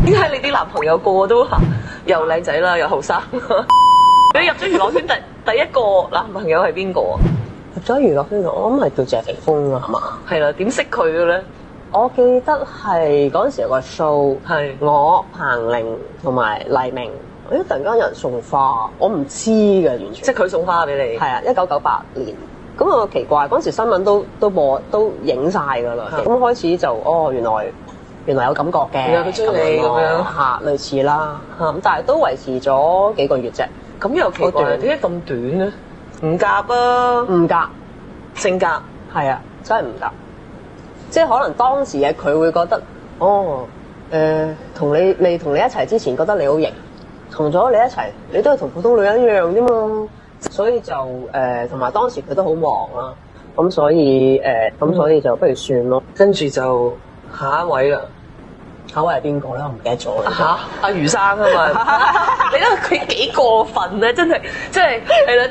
點解你啲男朋友個個都又靚仔啦，又後生？你入咗娛樂圈第一個男朋友係邊個啊？入咗娛樂圈度，我諗係叫謝霆鋒啊，係嘛？係啦，點識佢嘅咧？我記得係嗰陣時有個 show，係我彭羚同埋黎明，突然間有人送花，我唔知嘅完全。即係佢送花俾你。係啊，1998年。咁我奇怪，嗰陣時新聞都播都影晒㗎啦。咁開始就原來有感覺嘅。原來佢追你咁樣嚇，類似啦嚇。咁但係都維持咗幾個月啫。咁又奇怪，點解咁短咧？唔夾啊！唔夾，性格係啊，真係唔夾。即係可能當時嘅佢會覺得，同你一齊之前覺得你好型，同咗你一齊，你都係同普通女人一樣啫嘛。所以就同埋當時佢都好忙啦，咁所以就不如算咯。跟住就下一位啦。下一位係邊個咧？我唔記得咗啦。嚇，阿余生啊嘛，你睇佢幾過分咧，真係係啦。